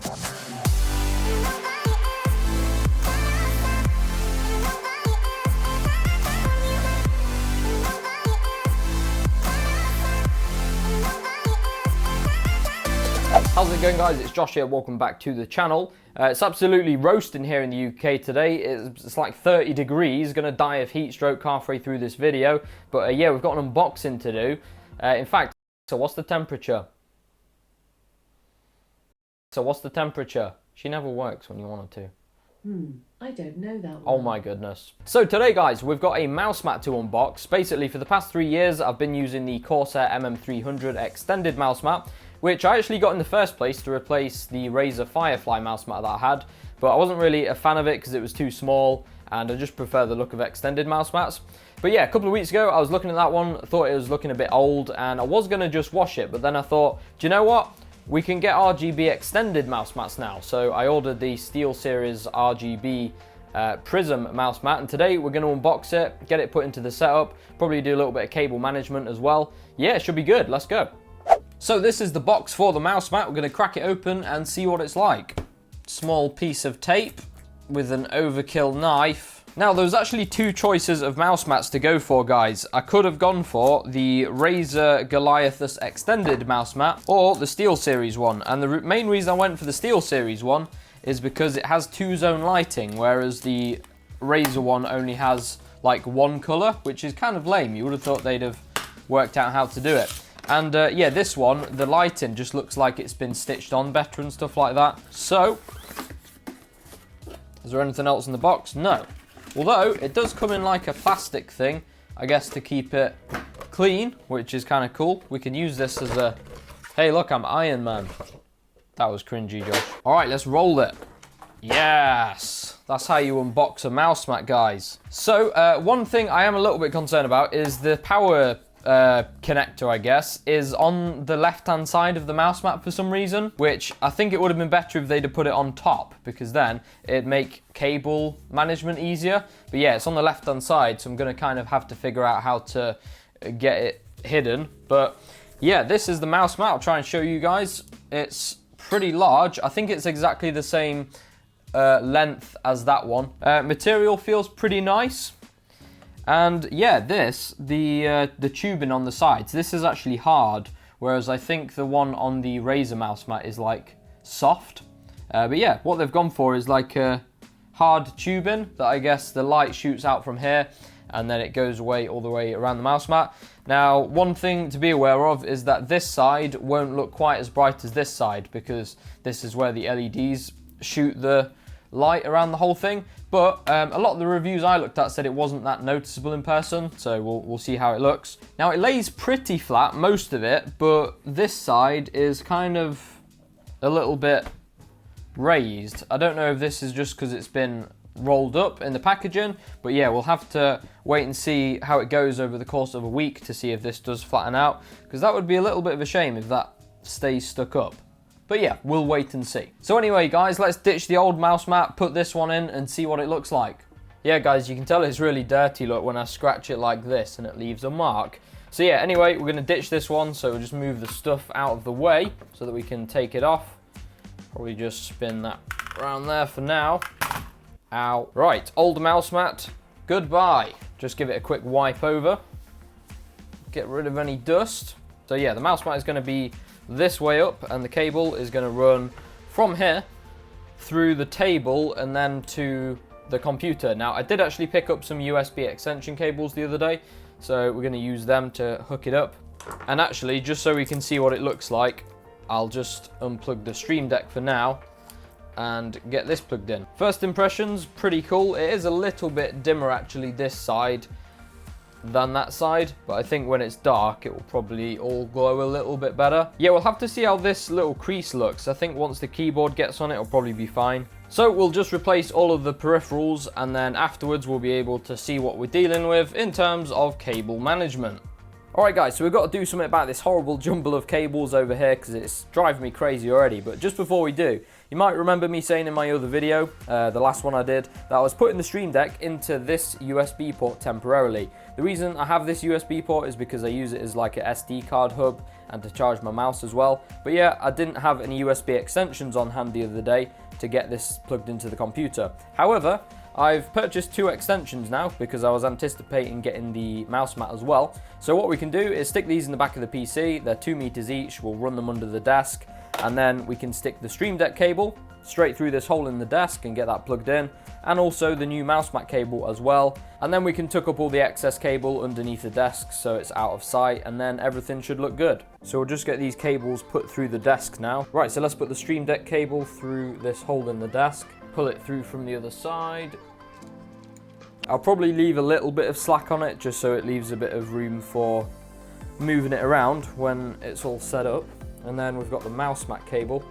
How's it going, guys? It's Josh here, welcome back to the channel. It's absolutely roasting here in the UK today. It's like 30 degrees, gonna die of heat stroke halfway through this video. But yeah, we've got an unboxing to do. In fact, so what's the temperature? She never works when you want her to. I don't know that one. Oh my goodness. So today, guys, we've got a mouse mat to unbox. Basically, for the past 3 years, I've been using the Corsair MM300 extended mouse mat, which I actually got in the first place to replace the Razer Firefly mouse mat that I had, but I wasn't really a fan of it because it was too small, and I just prefer the look of extended mouse mats. But yeah, a couple of weeks ago, I was looking at that one, thought it was looking a bit old, and I was gonna just wash it, but then I thought, do you know what? We can get RGB extended mouse mats now. So I ordered the SteelSeries RGB Prism mouse mat, and today we're going to unbox it, get it put into the setup, probably do a little bit of cable management as well. Yeah, it should be good. Let's go. So this is the box for the mouse mat. We're going to crack it open and see what it's like. Small piece of tape with an overkill knife. Now, there was actually two choices of mouse mats to go for, guys. I could have gone for the Razer Goliathus extended mouse mat or the SteelSeries one. And the main reason I went for the SteelSeries one is because it has 2-zone lighting, whereas the Razer one only has like one color, which is kind of lame. You would have thought they'd have worked out how to do it. And yeah, this one, the lighting just looks like it's been stitched on better and stuff like that. So, is there anything else in the box? No. Although, it does come in like a plastic thing, I guess, to keep it clean, which is kind of cool. We can use this as a, hey look, I'm Iron Man. That was cringy, Josh. All right, let's roll it. Yes, that's how you unbox a mouse mat, guys. So, one thing I am a little bit concerned about is the power connector, I guess, is on the left-hand side of the mouse mat for some reason, which I think it would have been better if they'd have put it on top, because then it'd make cable management easier. But yeah, it's on the left-hand side, so I'm going to kind of have to figure out how to get it hidden. But yeah, this is the mouse mat. I'll try and show you guys. It's pretty large. I think it's exactly the same length as that one. Material feels pretty nice. And yeah, the tubing on the sides, this is actually hard, whereas I think the one on the Razer mouse mat is like soft. But yeah, what they've gone for is like a hard tubing that I guess the light shoots out from here and then it goes away all the way around the mouse mat. Now, one thing to be aware of is that this side won't look quite as bright as this side, because this is where the LEDs shoot the light around the whole thing. But a lot of the reviews I looked at said it wasn't that noticeable in person, so we'll see how it looks. Now, it lays pretty flat, most of it, but this side is kind of a little bit raised. I don't know if this is just because it's been rolled up in the packaging, but yeah, we'll have to wait and see how it goes over the course of a week to see if this does flatten out, because that would be a little bit of a shame if that stays stuck up. But yeah, we'll wait and see. So anyway, guys, let's ditch the old mouse mat, put this one in and see what it looks like. Yeah, guys, you can tell it's really dirty, look, when I scratch it like this and it leaves a mark. So yeah, anyway, we're gonna ditch this one, so we'll just move the stuff out of the way so that we can take it off. Probably just spin that around there for now. Ow. Right, old mouse mat, goodbye. Just give it a quick wipe over. Get rid of any dust. So yeah, the mouse mat is gonna be this way up, and the cable is going to run from here through the table and then to the computer. Now, I did actually pick up some USB extension cables the other day, so we're going to use them to hook it up. And actually, just so we can see what it looks like, I'll just unplug the Stream Deck for now and get this plugged in. First impressions, pretty cool. It is a little bit dimmer actually this side than that side, but I think when it's dark it will probably all glow a little bit better. Yeah, we'll have to see how this little crease looks. I think once the keyboard gets on it, it'll probably be fine. So we'll just replace all of the peripherals, and then afterwards we'll be able to see what we're dealing with in terms of cable management. Alright guys, so we've got to do something about this horrible jumble of cables over here because it's driving me crazy already. But just before we do, you might remember me saying in my other video, the last one I did, that I was putting the Stream Deck into this USB port temporarily. The reason I have this USB port is because I use it as like a SD card hub and to charge my mouse as well. But yeah, I didn't have any USB extensions on hand the other day to get this plugged into the computer. However, I've purchased 2 extensions now because I was anticipating getting the mouse mat as well. So what we can do is stick these in the back of the PC. They're 2 meters each. We'll run them under the desk, and then we can stick the Stream Deck cable straight through this hole in the desk and get that plugged in, and also the new mouse mat cable as well. And then we can tuck up all the excess cable underneath the desk so it's out of sight, and then everything should look good. So we'll just get these cables put through the desk now. Right, so let's put the Stream Deck cable through this hole in the desk. Pull it through from the other side. I'll probably leave a little bit of slack on it just so it leaves a bit of room for moving it around when it's all set up. And then we've got the mouse mat cable,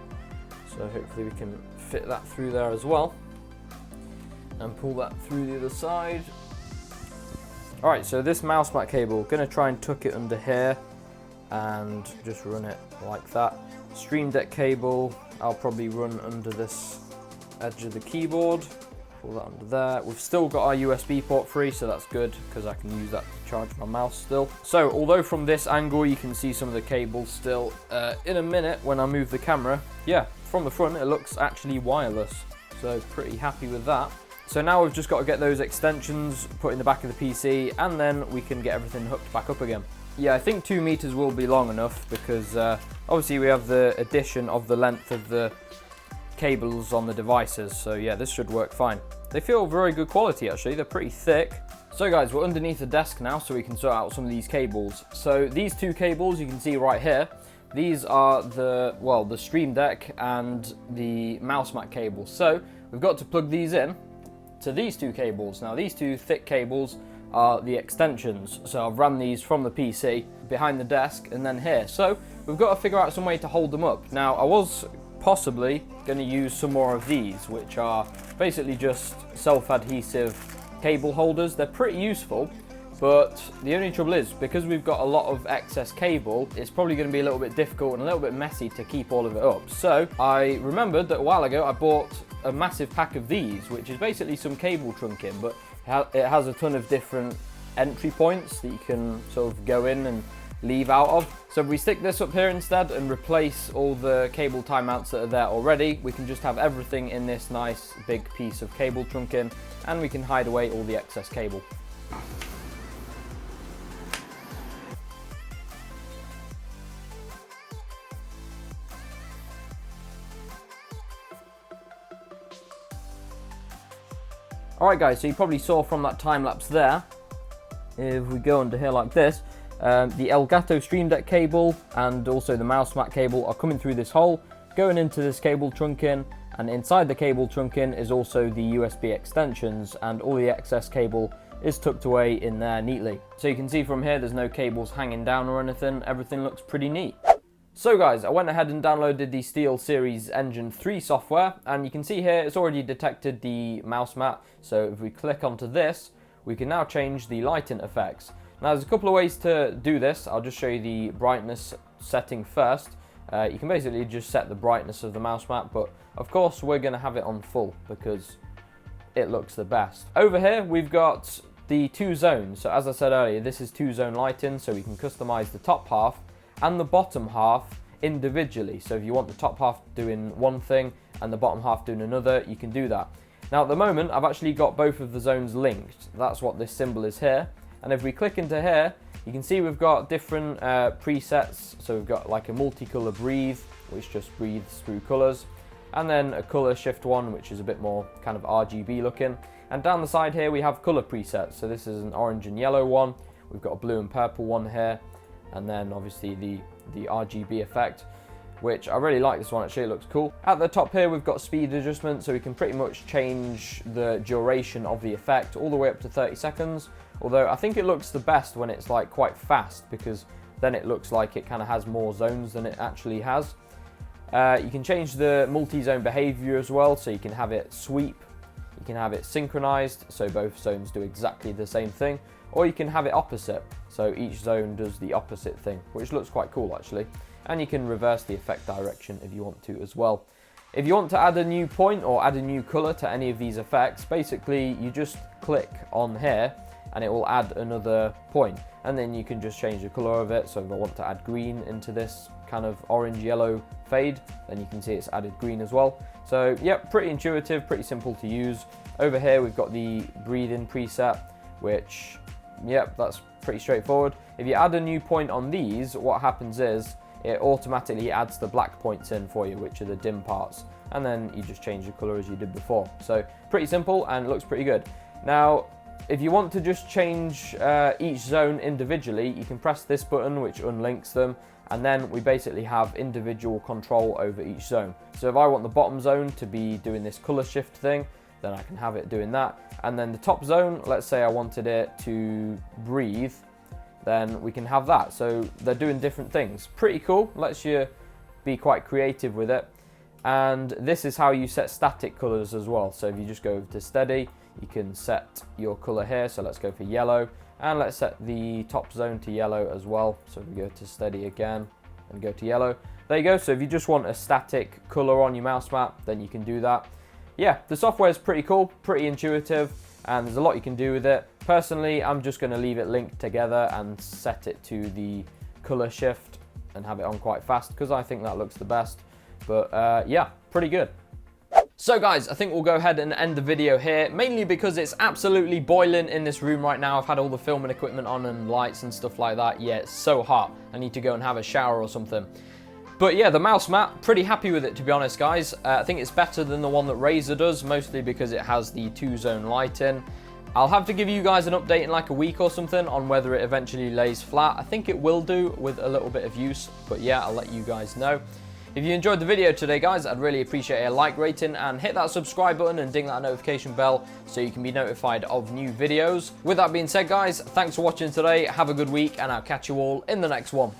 so hopefully we can fit that through there as well and pull that through the other side. Alright, so this mouse mat cable, gonna try and tuck it under here and just run it like that. Stream Deck cable, I'll probably run under this edge of the keyboard. Pull that under there. We've still got our USB port free, so that's good because I can use that to charge my mouse still. So although from this angle you can see some of the cables still, in a minute when I move the camera, yeah, from the front it looks actually wireless. So pretty happy with that. So now we've just got to get those extensions put in the back of the PC, and then we can get everything hooked back up again. Yeah, I think 2 meters will be long enough because obviously we have the addition of the length of the cables on the devices, so yeah, this should work fine. They feel very good quality actually, they're pretty thick. So guys, we're underneath the desk now so we can sort out some of these cables. So these 2 cables you can see right here, these are the Stream Deck and the mouse mat cable. So we've got to plug these in to these 2 cables. Now these 2 thick cables are the extensions, so I've ran these from the PC behind the desk and then here. So we've got to figure out some way to hold them up. Now I was possibly going to use some more of these, which are basically just self-adhesive cable holders. They're pretty useful, but the only trouble is because we've got a lot of excess cable, it's probably going to be a little bit difficult and a little bit messy to keep all of it up. So I remembered that a while ago I bought a massive pack of these, which is basically some cable trunking, but it has a ton of different entry points that you can sort of go in and leave out of. So if we stick this up here instead and replace all the cable tie mounts that are there already, we can just have everything in this nice big piece of cable trunking, and we can hide away all the excess cable. Alright guys, so you probably saw from that time lapse there, if we go under here like this, the Elgato Stream Deck cable and also the mouse mat cable are coming through this hole, going into this cable trunking, and inside the cable trunking is also the USB extensions, and all the excess cable is tucked away in there neatly. So you can see from here there's no cables hanging down or anything, everything looks pretty neat. So guys, I went ahead and downloaded the SteelSeries Engine 3 software, and you can see here it's already detected the mouse mat. So if we click onto this, we can now change the lighting effects. Now there's a couple of ways to do this. I'll just show you the brightness setting first. You can basically just set the brightness of the mouse mat, but of course we're going to have it on full because it looks the best. Over here we've got the 2 zones. So as I said earlier, this is 2-zone lighting, so we can customize the top half and the bottom half individually. So if you want the top half doing one thing and the bottom half doing another, you can do that. Now at the moment I've actually got both of the zones linked. That's what this symbol is here. And if we click into here, you can see we've got different presets. So we've got like a multicolor breathe, which just breathes through colors, and then a color shift one, which is a bit more kind of RGB looking. And down the side here we have color presets. So this is an orange and yellow one. We've got a blue and purple one here, and then obviously the RGB effect, which I really like this one, actually it looks cool. At the top here we've got speed adjustment, so we can pretty much change the duration of the effect all the way up to 30 seconds. Although I think it looks the best when it's like quite fast, because then it looks like it kind of has more zones than it actually has. You can change the multi-zone behavior as well, so you can have it sweep, you can have it synchronized, so both zones do exactly the same thing, or you can have it opposite. So each zone does the opposite thing, which looks quite cool actually. And you can reverse the effect direction if you want to as well. If you want to add a new point or add a new color to any of these effects, basically you just click on here and it will add another point. And then you can just change the color of it. So if I want to add green into this kind of orange yellow fade, then you can see it's added green as well. So yeah, pretty intuitive, pretty simple to use. Over here we've got the breathe-in preset, which, yep, that's pretty straightforward. If you add a new point on these, what happens is it automatically adds the black points in for you, which are the dim parts, and then you just change the color as you did before. So pretty simple and looks pretty good. Now, if you want to just change each zone individually, you can press this button, which unlinks them, and then we basically have individual control over each zone. So if I want the bottom zone to be doing this color shift thing, then I can have it doing that. And then the top zone, let's say I wanted it to breathe, then we can have that. So they're doing different things. Pretty cool, lets you be quite creative with it. And this is how you set static colors as well. So if you just go over to steady, you can set your color here. So let's go for yellow, and let's set the top zone to yellow as well. So we go to steady again and go to yellow. There you go. So if you just want a static color on your mouse mat, then you can do that. Yeah, the software is pretty cool, pretty intuitive, and there's a lot you can do with it. Personally, I'm just going to leave it linked together and set it to the color shift and have it on quite fast because I think that looks the best. But yeah, pretty good. So guys, I think we'll go ahead and end the video here, mainly because it's absolutely boiling in this room right now. I've had all the filming equipment on and lights and stuff like that. Yeah, it's so hot. I need to go and have a shower or something. But yeah, the mouse mat, pretty happy with it to be honest guys. I think it's better than the one that Razer does, mostly because it has the 2-zone light in. I'll have to give you guys an update in like a week or something on whether it eventually lays flat. I think it will do with a little bit of use, but yeah, I'll let you guys know. If you enjoyed the video today guys, I'd really appreciate a like rating and hit that subscribe button and ding that notification bell so you can be notified of new videos. With that being said guys, thanks for watching today, have a good week, and I'll catch you all in the next one.